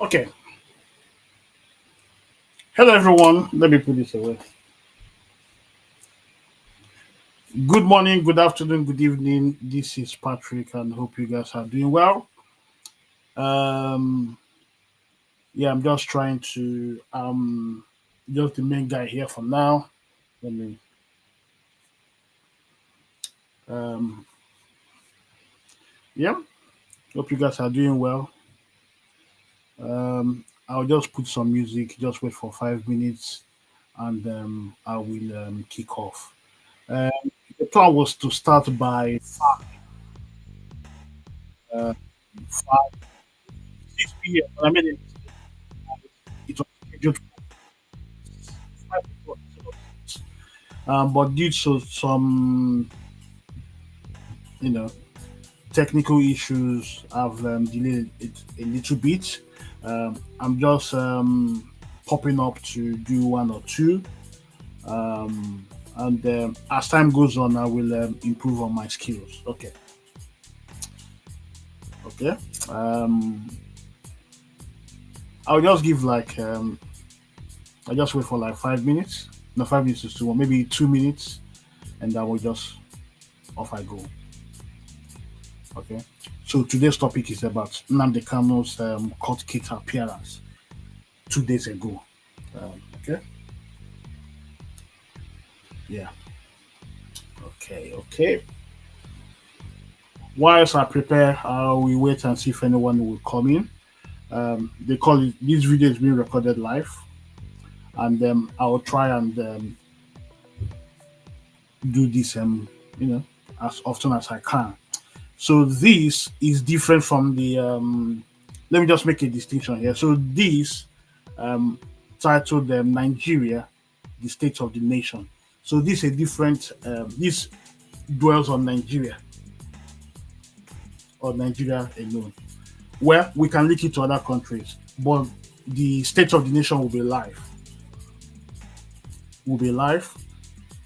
Okay. Hello, everyone. Let me put this away. Good morning, good afternoon, good evening. This is Patrick, and hope you guys are doing well. Um, yeah, I'm just trying to just the main guy here for now. Let me um, yeah. Hope you guys are doing well. I'll just put some music. Just wait for 5 minutes, and I will kick off. Um, the plan was to start by uh, 5 6 p.m. But I made a mistake. It was scheduled for 5 o'clock. But due to some, you know, technical issues, I've delayed it a little bit. I'm just popping up to do one or two. And as time goes on, I will improve on my skills. Okay. Okay. Um, I'll just give I just wait for like 5 minutes. No, 5 minutes is too long. Maybe 2 minutes, and I will just off I go. Okay. So today's topic is about Nnamdi Kanu'S court case appearance 2 days ago. Okay. Yeah. Okay. Okay. Whilst I prepare, we wait and see if anyone will come in. They call it. This video is being recorded live, and I will try and do this. You know, as often as I can. So this is different from the. Let me just make a distinction here. So this um, titled Nigeria, the State of the Nation. So this is a different. This dwells on Nigeria or Nigeria alone. Well, we can link it to other countries, but the State of the Nation will be live. Will be live,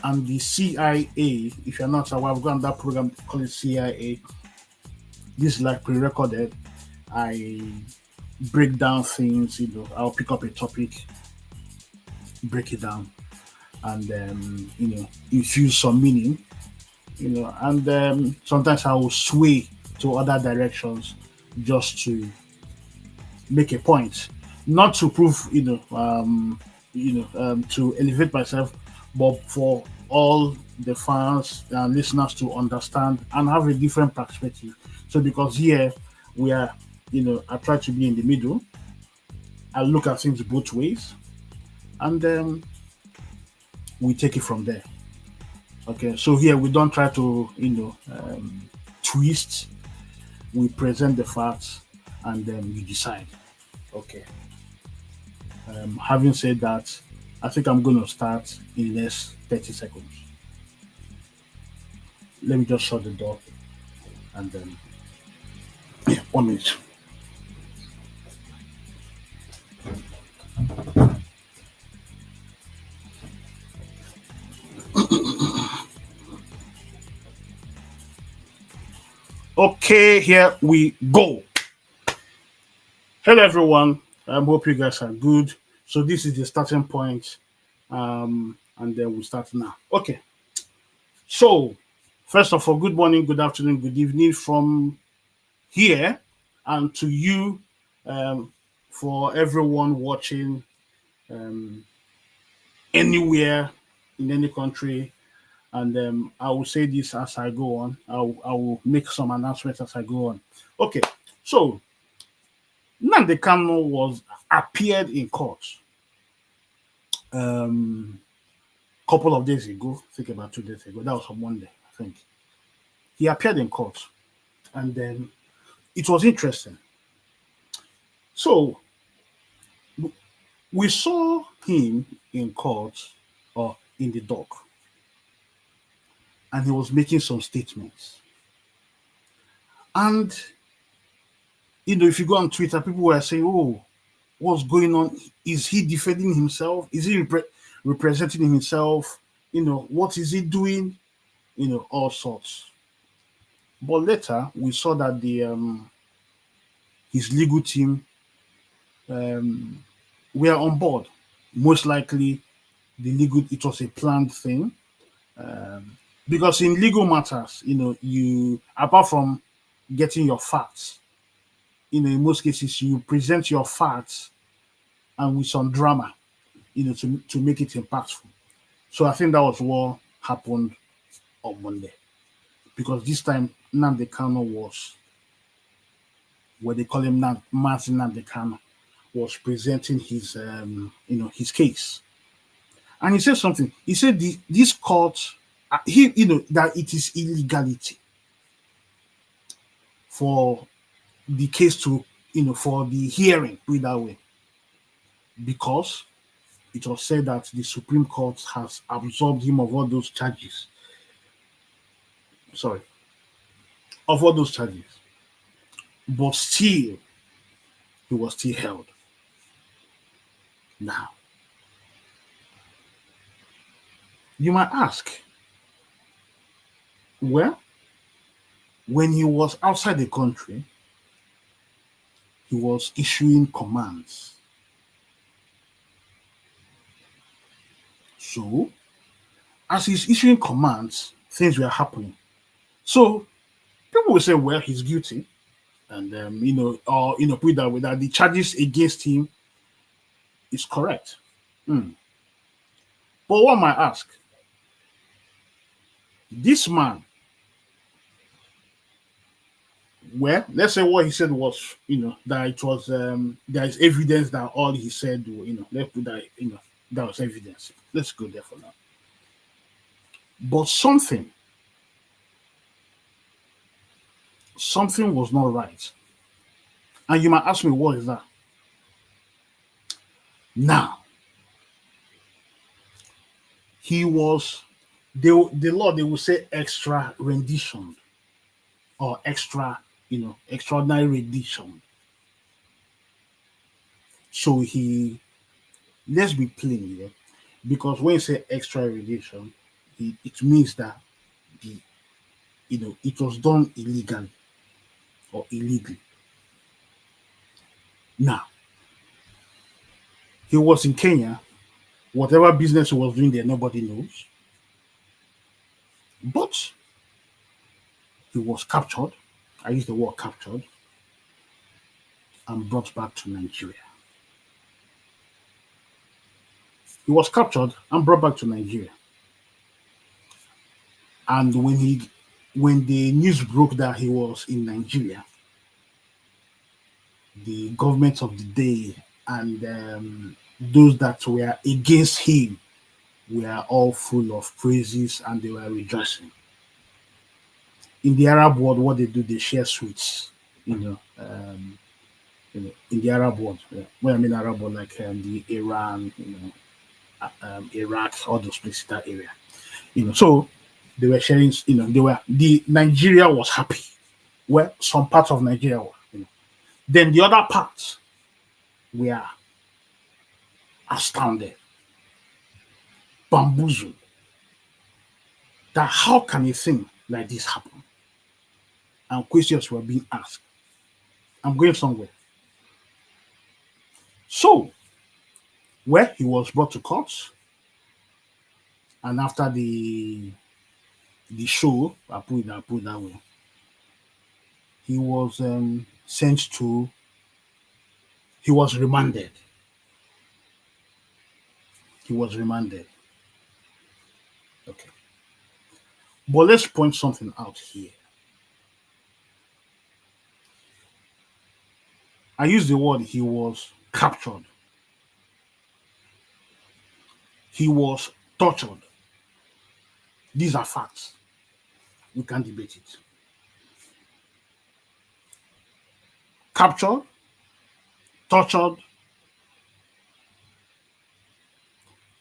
and the CIA. If you're not aware, I've got that program called CIA. This is like pre-recorded. I break down things. I'll pick up a topic, break it down, and infuse some meaning. And sometimes I will sway to other directions just to make a point, not to prove, to elevate myself, but for all the fans and listeners to understand and have a different perspective. So because here we are, I try to be in the middle. I look at things both ways, and then we take it from there. Okay, so here we don't try to, twist. We present the facts, and then we decide. Okay. Having said that, I think I'm going to start in less 30 seconds. Let me just shut the door, and then 1 minute. Okay, here we go. Hello, everyone. I hope you guys are good. So this is the starting point, and then we start now. Okay. So first of all, good morning, good afternoon, good evening from here, and to you, um, for everyone watching um, anywhere in any country. And I will say this as I go on. I will make some announcements as I go on. Okay, so Nnamdi Kanu was appeared in court um couple of days ago. I think about 2 days ago. That was on Monday, I think. He appeared in court, and then it was interesting. So we saw him in court or in the dock, and he was making some statements. And if you go on Twitter, people were saying, "Oh, what's going on? Is he defending himself? Is he representing himself? What is he doing? All sorts." But later, we saw that the his legal team um, we are on board. Most likely, the legal it was a planned thing, because in legal matters, you apart from getting your facts, in most cases, you present your facts and with some drama, to make it impactful. So I think that was what happened on Monday, because this time Nnamdi Kanu was, what they call him now, Martin Nnamdi Kanu, was presenting his case, and he said something. He said this court, that it is illegality for the case to, for the hearing, put it that way, because it was said that the Supreme Court has absolved him of all those charges. Sorry, of all those charges, but still he was still held. Now, you might ask, well, when he was outside the country, he was issuing commands. So, as he's issuing commands, things were happening. So, people will say, well, he's guilty. And, or, put it that way, that the charges against him is correct. Hmm. But one might ask, this man, well, let's say what he said was, that it was, there is evidence that all he said, let's put that, that was evidence. Let's go there for now. But something was not right. And you might ask me, what is that? Now, he was, the law, they will say extra rendition, or extra, extraordinary rendition. So let's be plain here, because when you say extra rendition, it means that the, it was done illegally or illegally. Now, he was in Kenya. Whatever business he was doing there, nobody knows. But he was captured. I use the word captured, and brought back to Nigeria. He was captured and brought back to Nigeria. And when the news broke that he was in Nigeria, the government of the day and those that were against him were all full of praises, and they were rejoicing. In the Arab world, what they do, they share sweets, in the Arab world. Yeah. When I mean Arab world, like the Iran, Iraq, all those places, that area. So they were sharing. The Nigeria was happy. Well, some parts of Nigeria were. Then the other parts were astounded, bamboozled. That how can a thing like this happen? And questions were being asked. I'm going somewhere. So, where he was brought to court, and after the show, I put it that way, he was sent to. He was remanded. He was remanded. Okay, but let's point something out here. I use the word he was captured. He was tortured. These are facts. We can't debate it. Captured, tortured.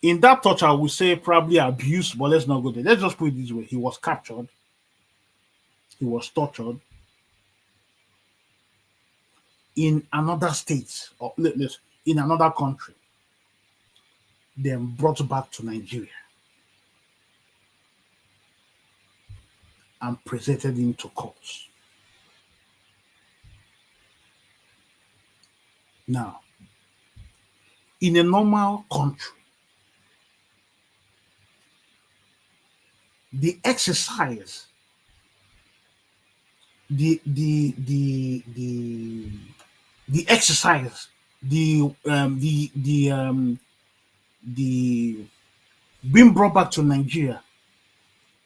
In that torture, I would say probably abuse, but let's not go there. Let's just put it this way. He was captured. He was tortured in another state, or in another country, then brought back to Nigeria and presented him to courts. Now, in a normal country, the exercise, the the exercise, the being brought back to Nigeria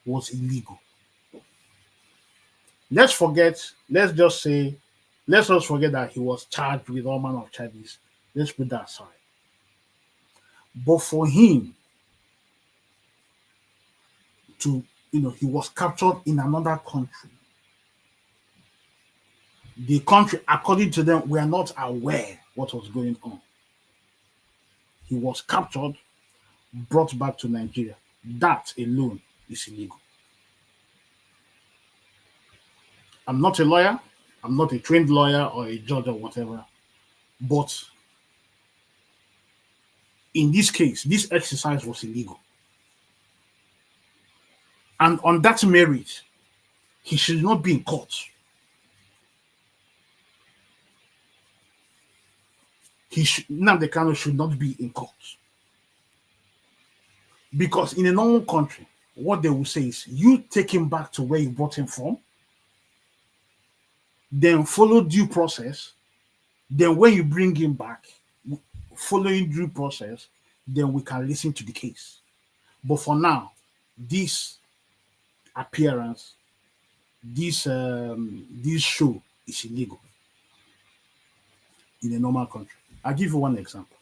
was illegal. Let's forget, let's just say, let's just forget that he was charged with all manner of charges. Let's put that aside. But for him to, he was captured in another country. The country, according to them, were not aware what was going on. He was captured, brought back to Nigeria. That alone is illegal. I'm not a lawyer. I'm not a trained lawyer or a judge or whatever. But in this case, this exercise was illegal. And on that merit, he should not be in court. Nnamdi Kanu should not be in court. Because in a normal country, what they will say is, you take him back to where you brought him from, then follow due process. Then when you bring him back, following due process, then we can listen to the case. But for now, this appearance, this show is illegal in a normal country. I'll give you one example.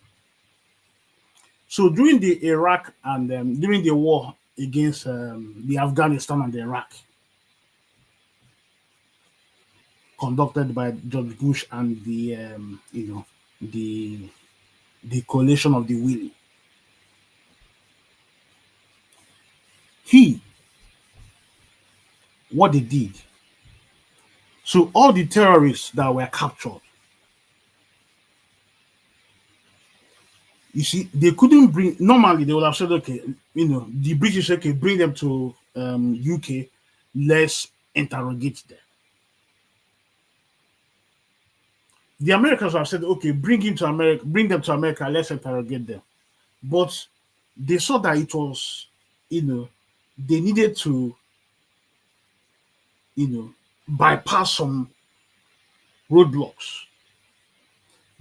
So during the Iraq and during the war against the Afghanistan and the Iraq, conducted by George Bush and the coalition of the willing, what they did. So all the terrorists that were captured, you see, they couldn't bring. Normally, they would have said, okay, the British, okay, bring them to UK, let's interrogate them. The Americans have said, okay, bring them to America, let's interrogate them. But they saw that it was, they needed to, bypass some roadblocks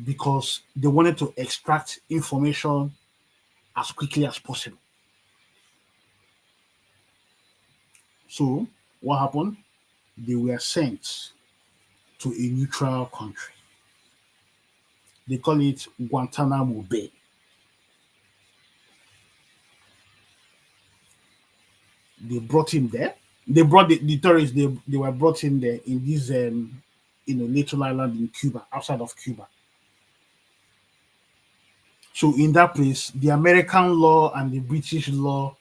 because they wanted to extract information as quickly as possible. So what happened? They were sent to a neutral country. They call it Guantanamo Bay. They brought him there. They brought the terrorists. They were brought in there in this little island in Cuba, outside of Cuba. So in that place, the American law and the British law,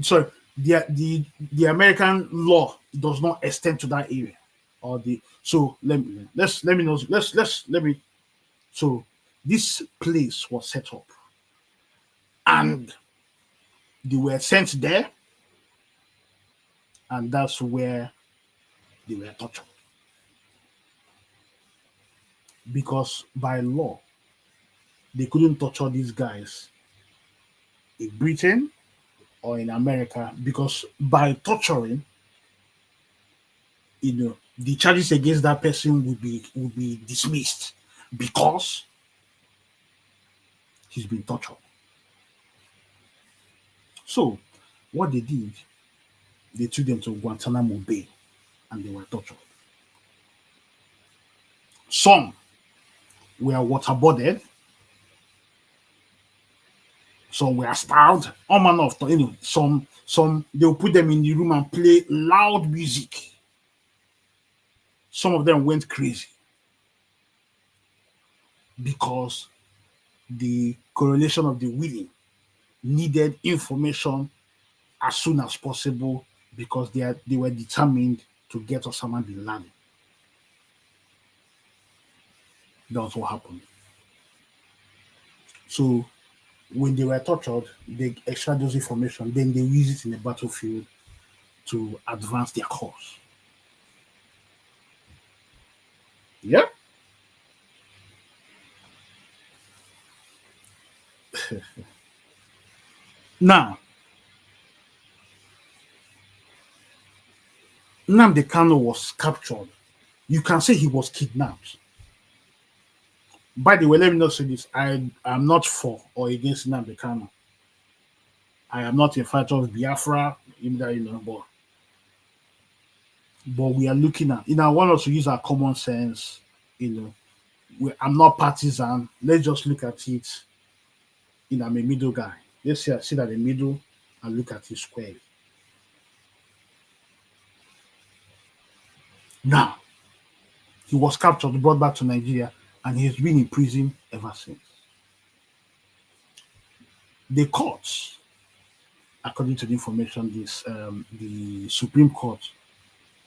sorry, the American law does not extend to that area. So let me know. Let me. So this place was set up, and they were sent there, and that's where they were tortured. Because by law, they couldn't torture these guys in Britain or in America, because by torturing, the charges against that person would be dismissed because he's been tortured. So what they did, they took them to Guantanamo Bay and they were tortured. Some were waterboarded, some were starved, all manner of some they'll put them in the room and play loud music. Some of them went crazy because the correlation of the willing needed information as soon as possible because they were determined to get Osama bin Laden. That's what happened. So when they were tortured, they extract those information, then they use it in the battlefield to advance their cause. Yeah. Now, Nnamdi Kanu was captured. You can say he was kidnapped. By the way, let me not say this. I am not for or against Nnamdi Kanu. I am not a fighter of Biafra, in that, but we are looking at, I want us to use our common sense, you know. I'm not partisan. Let's just look at it. I'm a middle guy. Let's see, sit at the middle and look at it squarely. Now, he was captured, brought back to Nigeria, and he's been in prison ever since. The courts, according to the information, the Supreme Court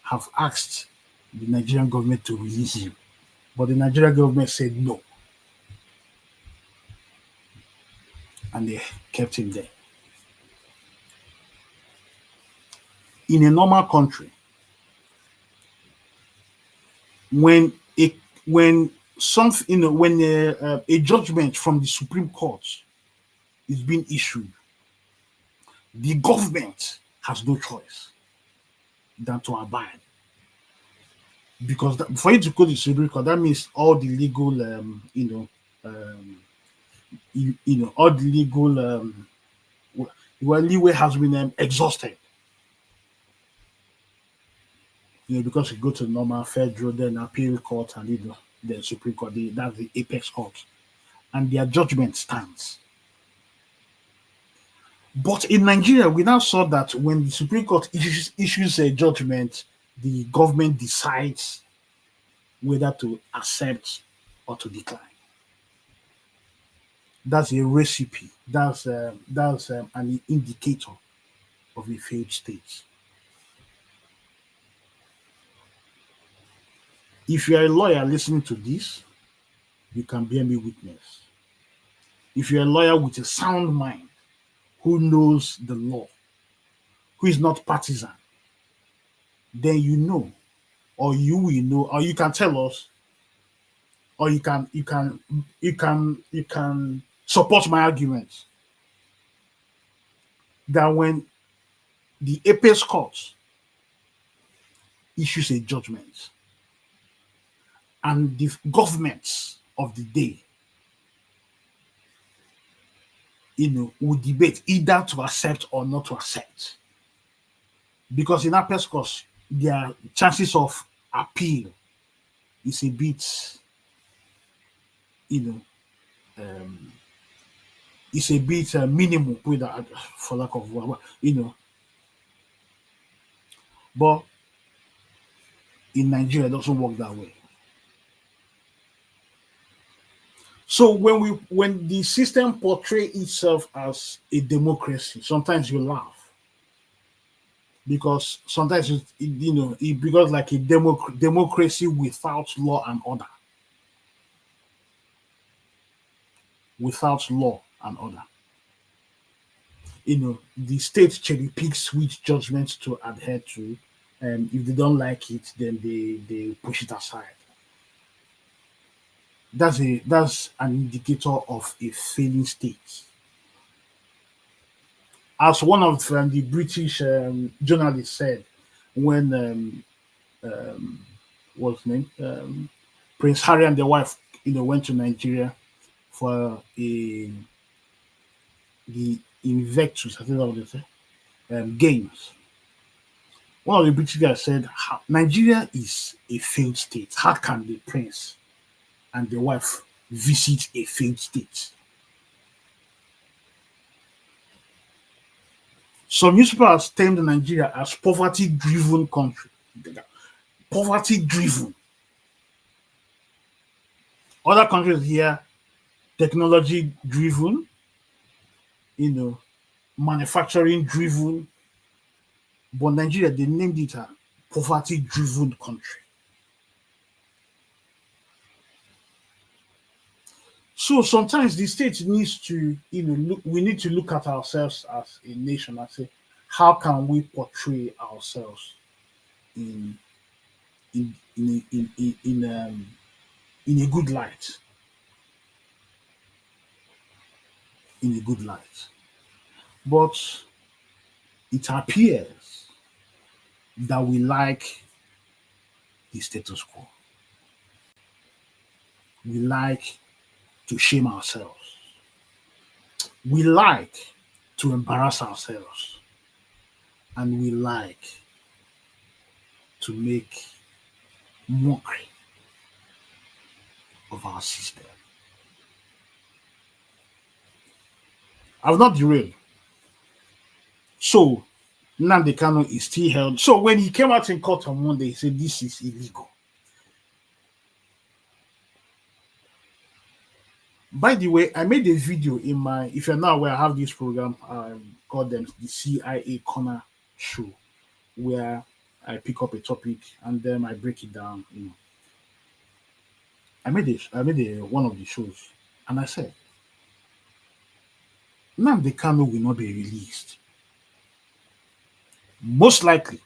have asked the Nigerian government to release him, but the Nigerian government said no, and they kept him there. In a normal country, when a when something when a judgment from the Supreme Court is being issued, the government has no choice than to abide, because for you to go to the Supreme Court, that means all the legal all the legal leeway has been exhausted. Because you go to normal federal, then appeal court, and the Supreme Court, that's the apex court, and their judgment stands. But in Nigeria, we now saw that when the Supreme Court issues a judgment, the government decides whether to accept or to decline. That's a recipe. That's an indicator of a failed state. If you are a lawyer listening to this, you can bear me witness. If you're a lawyer with a sound mind, who knows the law, who is not partisan, then you know, or you will know, or you can tell us, or you can support my argument that when the apex court issues a judgment and the governments of the day will debate either to accept or not to accept, because in apex court their chances of appeal is a bit it's a bit minimal, with that, for lack of word, but in Nigeria it doesn't work that way. So when the system portray itself as a democracy, sometimes you laugh, because sometimes it becomes like a democracy without law and order. Without law and order. The state cherry picks which judgments to adhere to, and if they don't like it, then they push it aside. That's an indicator of a failing state. As one of the British journalists said, when what's his name, Prince Harry and the wife, went to Nigeria for the Invectus, I think that was what they say, games. One of the British guys said, Nigeria is a failed state. How can the prince and the wife visit a failed state? Some newspapers termed Nigeria as poverty-driven country. Poverty-driven. Other countries here, technology-driven, manufacturing-driven. But Nigeria, they named it a poverty-driven country. So sometimes the state needs to, we need to look at ourselves as a nation and say, how can we portray ourselves in a good light? in a good light. But it appears that we like the status quo. We like to shame ourselves. We like to embarrass ourselves. And we like to make mockery of our system. I've not derailed. So Nnamdi Kanu is still held. So when he came out in court on Monday, he said this is illegal. By the way, I made a video in my, if you're not aware, I have this program called them the CIA Corner Show, where I pick up a topic and then I break it down. I made one of the shows, and I said, Nnamdi Kanu will not be released. Most likely,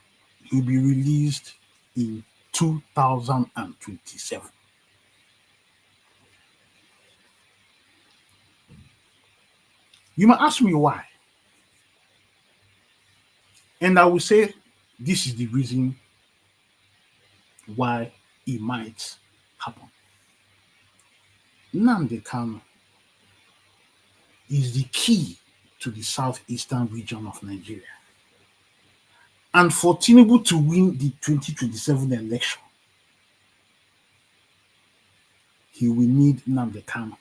he'll be released in 2027. You might ask me why. And I will say this is the reason why it might happen. Nnamdi Kanu is the key to the southeastern region of Nigeria. And for Tinubu to win the 2027 election, he will need Nnamdi Kanu.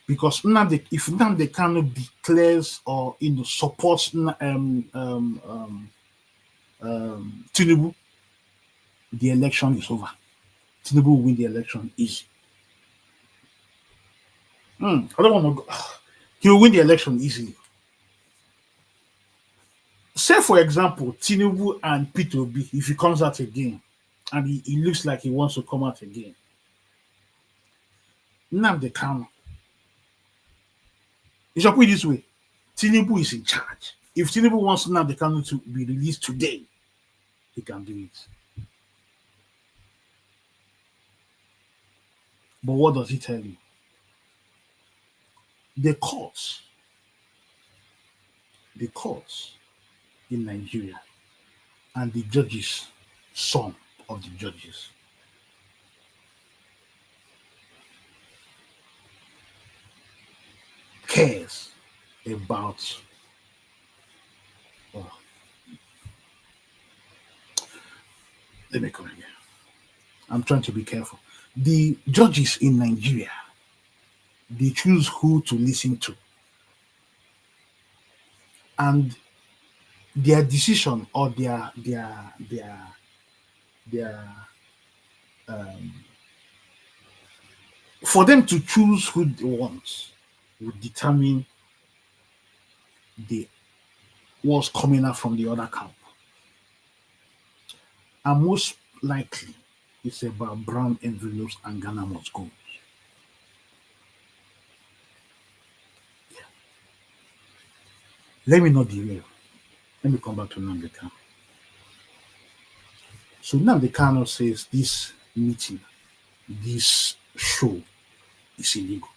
Because if Nnamdi Kanu declares or supports Tinubu, the election is over. Tinubu will win the election easy. I don't want to go. He will win the election easily. Say, for example, Tinubu and Peter Obi, if he comes out again, and he looks like he wants to come out again, Nnamdi Kanu, you shall put it this way, Tinubu is in charge. If Tinubu wants Nnamdi Kanu to be released today, he can do it. But what does he tell you? The courts in Nigeria and the judges, some of the judges, cares about let me come again. I'm trying to be careful. The judges in Nigeria, they choose who to listen to. And their decision or their for them to choose who they want would determine what's coming out from the other camp. And most likely it's about brown envelopes and Ghana must go. Let me not derail. Let me come back to Nnamdi Kanu. So Nnamdi Kanu says this meeting, this show is illegal.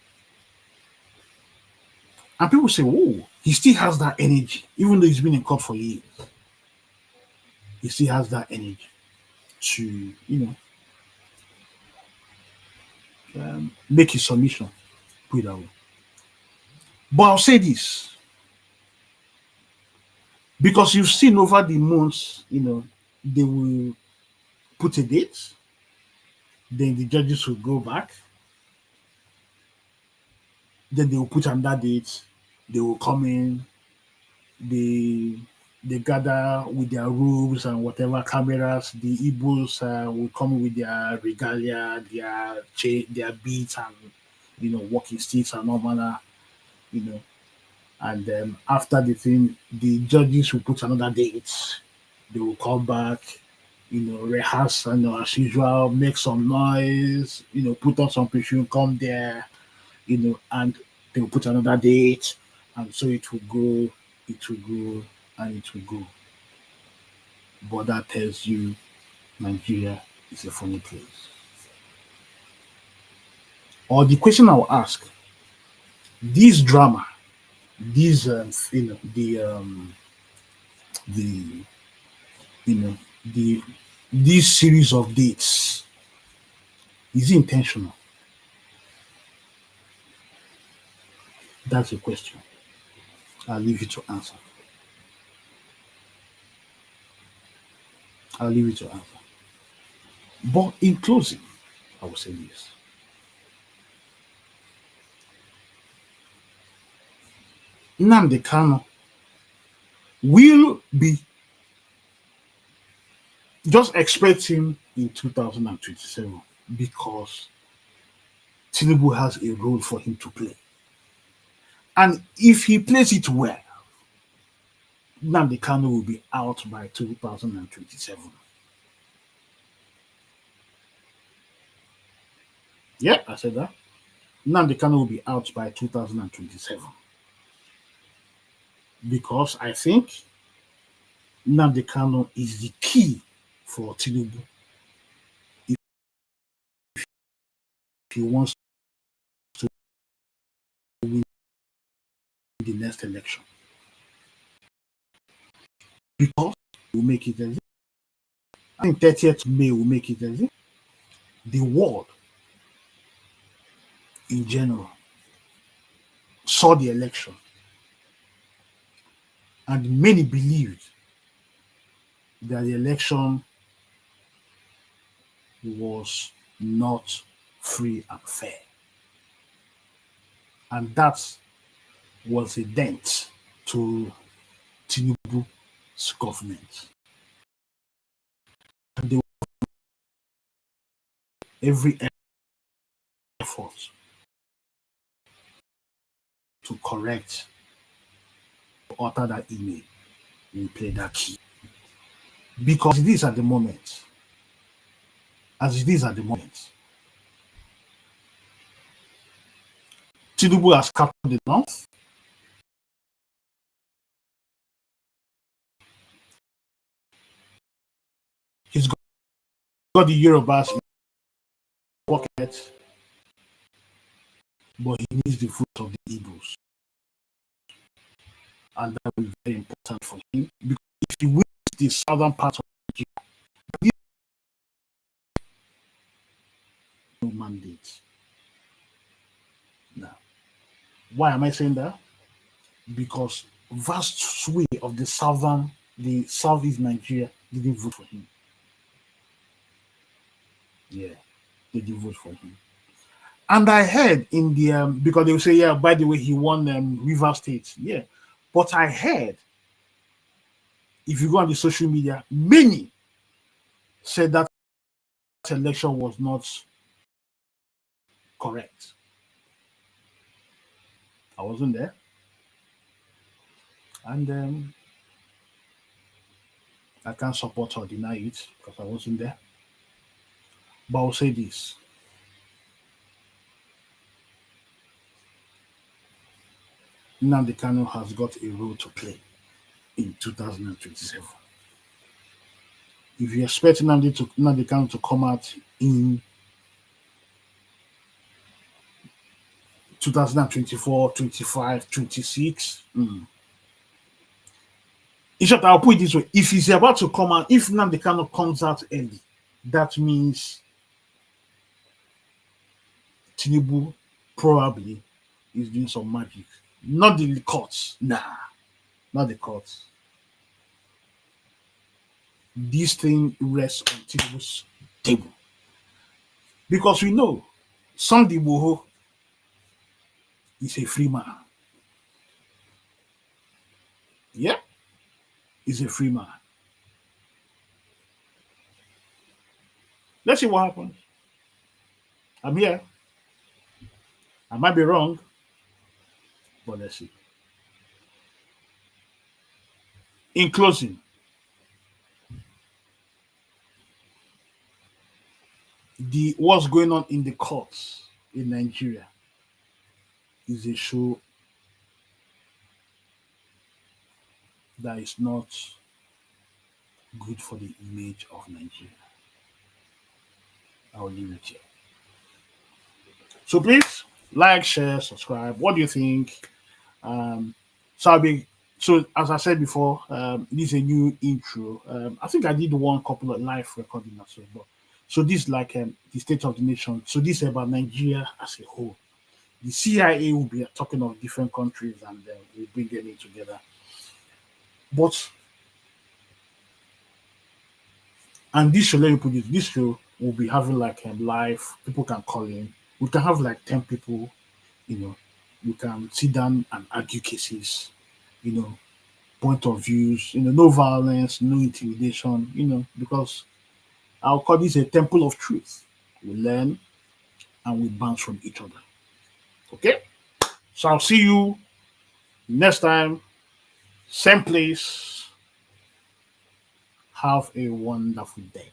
And people say, oh, he still has that energy, even though he's been in court for years. He still has that energy to, make his submission, put it that way. But I'll say this, because you've seen over the months, they will put a date, then the judges will go back, then they will put another date, they will come in, they gather with their robes and whatever cameras, the Igbos will come with their regalia, their beads and walking sticks and all manner, and then after the thing, the judges will put another date. They will come back, rehearse as usual, make some noise, put on some perfume, come there, and they will put another date, and so it will go, and it will go. But that tells you Nigeria is a funny place. Or the question I will ask, This drama, these the you know the this series of dates, is it intentional? That's the question. I'll leave you to answer. I'll leave you to answer. But in closing, I will say this. Nnamdi Kanu will be, just expect him in 2027 because Tinubu has a role for him to play. And if he plays it well, Nnamdi Kanu will be out by 2027. Yeah, I said that. Nnamdi Kanu will be out by 2027. Because I think Nnamdi Kanu is the key for Tinubu if he wants to win the next election. Because he will make it easy. I think 30th May will make it easy. The world in general saw the election, and many believed that the election was not free and fair. And that was a dent to Tinubu's government. And they every effort to correct, to alter that image, will play that key. Because it is at the moment, as it is at the moment, Tinubu has captured the north. He's got the Yorubas in his pocket, but he needs the fruit of the Igbos. And that will be very important for him because if he wins the southern part of Nigeria, no mandate. Now, why am I saying that? Because vast sway of the southeast Nigeria didn't vote for him. Yeah, they didn't vote for him. And I heard in the because they will say, yeah, by the way, he won River State. Yeah, but I heard if you go on the social media, many said that election was not correct. I wasn't there, and I can't support or deny it because I wasn't there. But I'll say this: Nnamdi Kanu has got a role to play in 2027. If you expect Nnamdi Kanu to come out in 2024, 25, 26, in short, I'll put it this way: if he's about to come out, if Nnamdi Kanu comes out early, that means Tinubu probably is doing some magic. Not the courts, nah, not the courts. This thing rests on Tinubu's table because we know Sunday Boho is a free man. Yeah, he's a free man. Let's see what happens. I'm here. I might be wrong, but let's see. In closing, the what's going on in the courts in Nigeria is a show that is not good for the image of Nigeria. I will leave it here. So please Like, share, subscribe. What do you think? Um, so I'll be so as I said before, this is a new intro. I think I did one couple of live recording as well, but so this is like the state of the nation. So this is about Nigeria as a whole. The CIA will be talking of different countries and we'll bring them in together. But and this show, let me put this. This show will be having like live. People can call in. We can have like 10 people. You know, we can sit down and argue cases. You know, point of views. No violence, no intimidation. Because I'll call this a temple of truth. We learn and we bounce from each other. Okay. So I'll see you next time. Same place. Have a wonderful day.